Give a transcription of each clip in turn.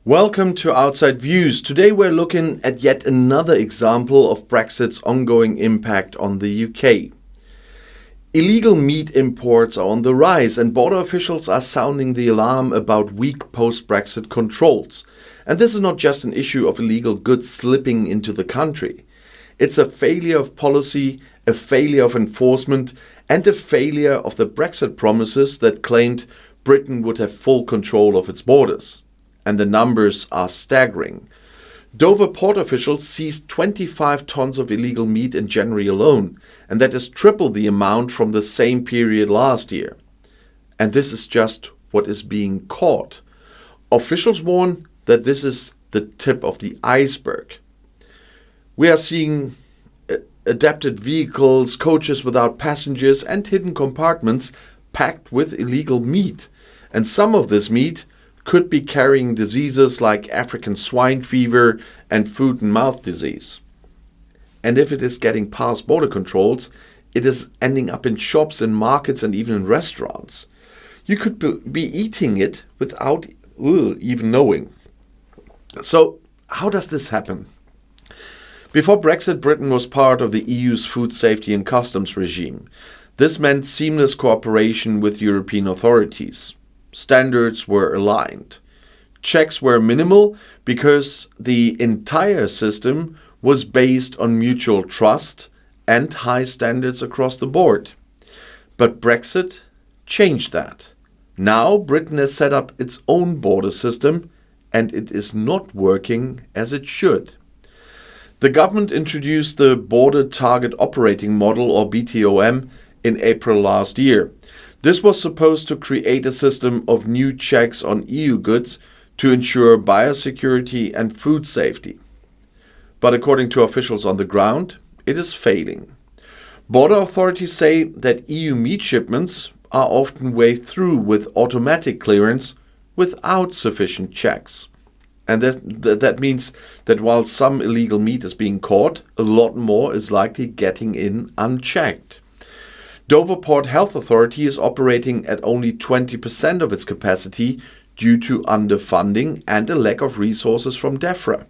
Welcome to Outside Views. Today we're looking at yet another example of Brexit's ongoing impact on the UK. Illegal meat imports are on the rise and border officials are sounding the alarm about weak post-Brexit controls. And this is not just an issue of illegal goods slipping into the country. It's a failure of policy, a failure of enforcement, and a failure of the Brexit promises that claimed Britain would have full control of its borders. And the numbers are staggering. Dover port officials seized 25 tons of illegal meat in January alone, and that is triple the amount from the same period last year. And this is just what is being caught. Officials warn that this is the tip of the iceberg. We are seeing adapted vehicles, coaches without passengers, and hidden compartments packed with illegal meat. And some of this meat could be carrying diseases like African swine fever and foot and mouth disease. And if it is getting past border controls, it is ending up in shops, in markets, and even in restaurants. You could be eating it without even knowing. So, how does this happen? Before Brexit, Britain was part of the EU's food safety and customs regime. This meant seamless cooperation with European authorities. Standards were aligned. Checks were minimal because the entire system was based on mutual trust and high standards across the board. But Brexit changed that. Now Britain has set up its own border system and it is not working as it should. The government introduced the Border Target Operating Model, or BTOM, in April last year. This was supposed to create a system of new checks on EU goods to ensure biosecurity and food safety. But according to officials on the ground, it is failing. Border authorities say that EU meat shipments are often waved through with automatic clearance without sufficient checks. And that means that while some illegal meat is being caught, a lot more is likely getting in unchecked. Dover Port Health Authority is operating at only 20% of its capacity due to underfunding and a lack of resources from DEFRA.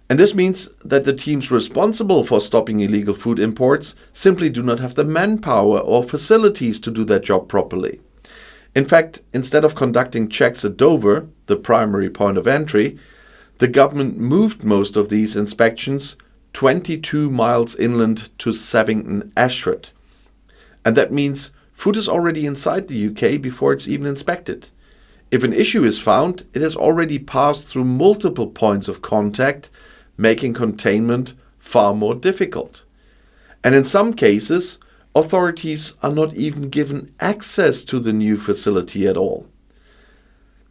And this means that the teams responsible for stopping illegal food imports simply do not have the manpower or facilities to do their job properly. In fact, instead of conducting checks at Dover, the primary point of entry, the government moved most of these inspections 22 miles inland to Savington-Ashford. And that means food is already inside the UK before it's even inspected. If an issue is found, it has already passed through multiple points of contact, making containment far more difficult. And in some cases, authorities are not even given access to the new facility at all.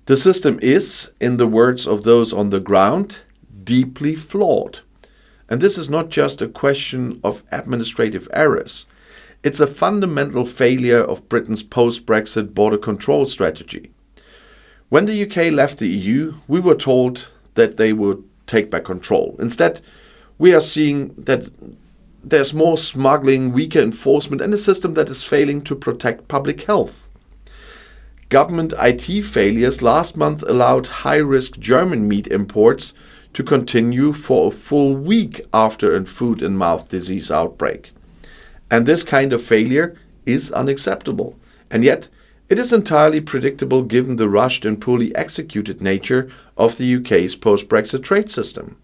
The system is, in the words of those on the ground, deeply flawed. And this is not just a question of administrative errors. It's a fundamental failure of Britain's post-Brexit border control strategy. When the UK left the EU, we were told that they would take back control. Instead, we are seeing that there's more smuggling, weaker enforcement, and a system that is failing to protect public health. Government IT failures last month allowed high-risk German meat imports to continue for a full week after a foot and mouth disease outbreak. And this kind of failure is unacceptable. And yet, it is entirely predictable given the rushed and poorly executed nature of the UK's post-Brexit trade system.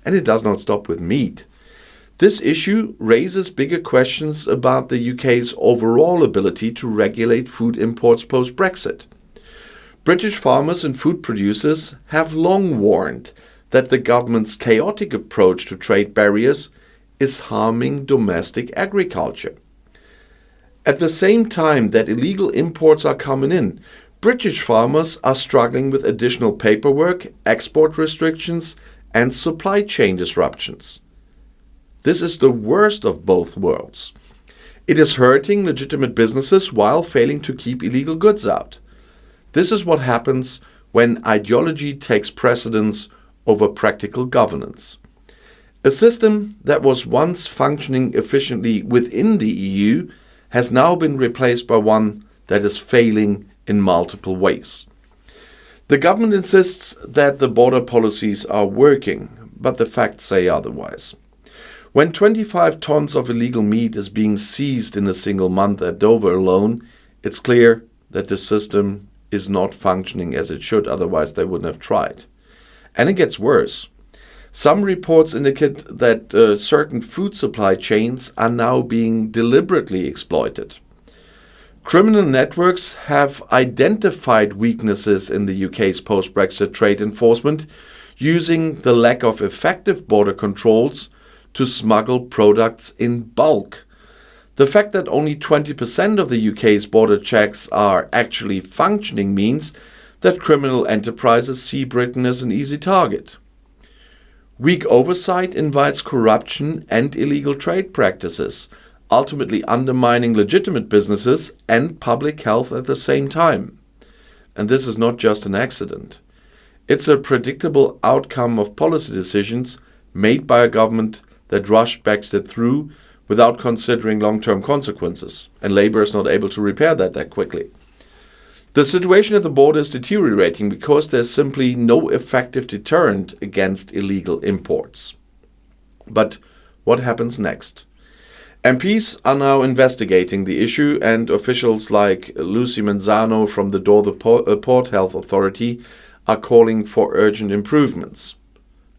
And it does not stop with meat. This issue raises bigger questions about the UK's overall ability to regulate food imports post-Brexit. British farmers and food producers have long warned that the government's chaotic approach to trade barriers is harming domestic agriculture. At the same time that illegal imports are coming in, British farmers are struggling with additional paperwork, export restrictions, and supply chain disruptions. This is the worst of both worlds. It is hurting legitimate businesses while failing to keep illegal goods out. This is what happens when ideology takes precedence over practical governance. A system that was once functioning efficiently within the EU has now been replaced by one that is failing in multiple ways. The government insists that the border policies are working, but the facts say otherwise. When 25 tons of illegal meat is being seized in a single month at Dover alone, it's clear that the system is not functioning as it should, otherwise they wouldn't have tried. And it gets worse. Some reports indicate that certain food supply chains are now being deliberately exploited. Criminal networks have identified weaknesses in the UK's post-Brexit trade enforcement, using the lack of effective border controls to smuggle products in bulk. The fact that only 20% of the UK's border checks are actually functioning means that criminal enterprises see Britain as an easy target. Weak oversight invites corruption and illegal trade practices, ultimately undermining legitimate businesses and public health at the same time. And this is not just an accident. It's a predictable outcome of policy decisions made by a government that rushed Brexit through without considering long-term consequences, and Labour is not able to repair that quickly. The situation at the border is deteriorating because there's simply no effective deterrent against illegal imports. But what happens next? MPs are now investigating the issue, and officials like Lucy Manzano from the Dover Port Health Authority are calling for urgent improvements.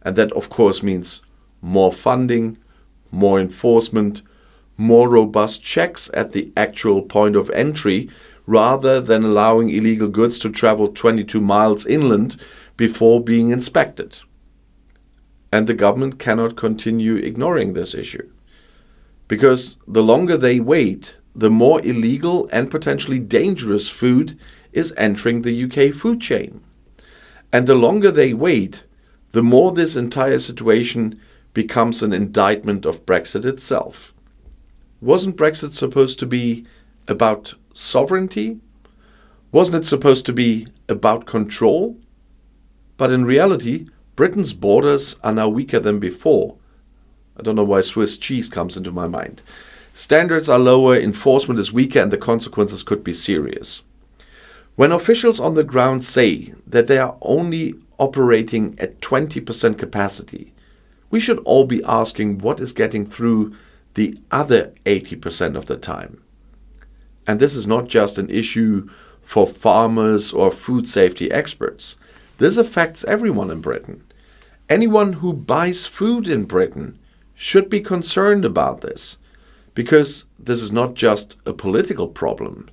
And that, of course, means more funding, more enforcement, more robust checks at the actual point of entry, rather than allowing illegal goods to travel 22 miles inland before being inspected. And the government cannot continue ignoring this issue. Because the longer they wait, the more illegal and potentially dangerous food is entering the UK food chain. And the longer they wait, the more this entire situation becomes an indictment of Brexit itself. Wasn't Brexit supposed to be about sovereignty? Wasn't it supposed to be about control? But in reality, Britain's borders are now weaker than before. I don't know why Swiss cheese comes into my mind. Standards are lower, enforcement is weaker, and the consequences could be serious. When officials on the ground say that they are only operating at 20% capacity, we should all be asking what is getting through the other 80% of the time. And this is not just an issue for farmers or food safety experts. This affects everyone in Britain. Anyone who buys food in Britain should be concerned about this, because this is not just a political problem.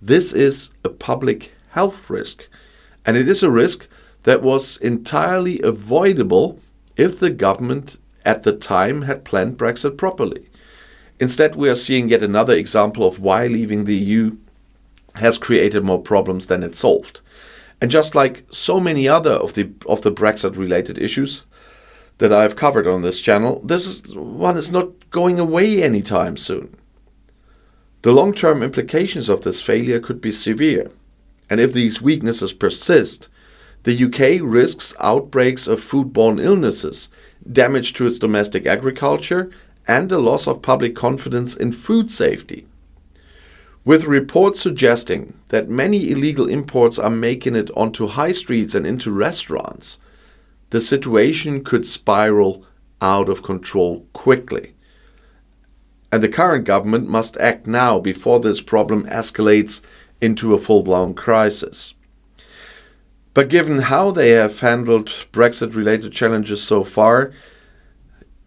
This is a public health risk, and it is a risk that was entirely avoidable if the government at the time had planned Brexit properly. Instead, we are seeing yet another example of why leaving the EU has created more problems than it solved. And just like so many other of the Brexit-related issues that I've covered on this channel, this one is not going away anytime soon. The long-term implications of this failure could be severe, and if these weaknesses persist, the UK risks outbreaks of foodborne illnesses, damage to its domestic agriculture, and a loss of public confidence in food safety. With reports suggesting that many illegal imports are making it onto high streets and into restaurants, the situation could spiral out of control quickly. And the current government must act now before this problem escalates into a full-blown crisis. But given how they have handled Brexit-related challenges so far,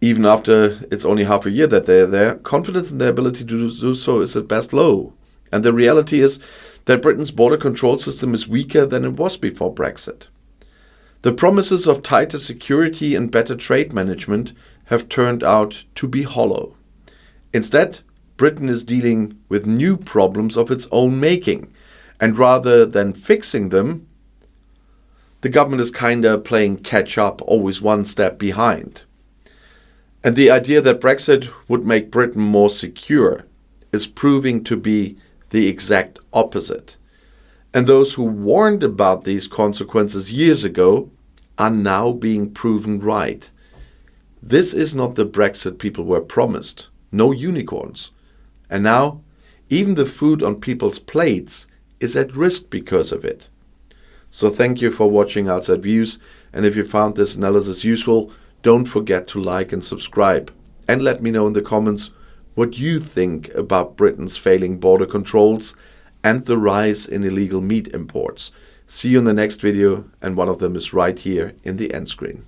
even after it's only half a year that they're there, confidence in their ability to do so is at best low. And the reality is that Britain's border control system is weaker than it was before Brexit. The promises of tighter security and better trade management have turned out to be hollow. Instead, Britain is dealing with new problems of its own making, and rather than fixing them, the government is kinda playing catch up, always one step behind. And the idea that Brexit would make Britain more secure is proving to be the exact opposite. And those who warned about these consequences years ago are now being proven right. This is not the Brexit people were promised. No unicorns. And now, even the food on people's plates is at risk because of it. So thank you for watching Outside Views, and if you found this analysis useful, don't forget to like and subscribe. And let me know in the comments what you think about Britain's failing border controls and the rise in illegal meat imports. See you in the next video, and one of them is right here in the end screen.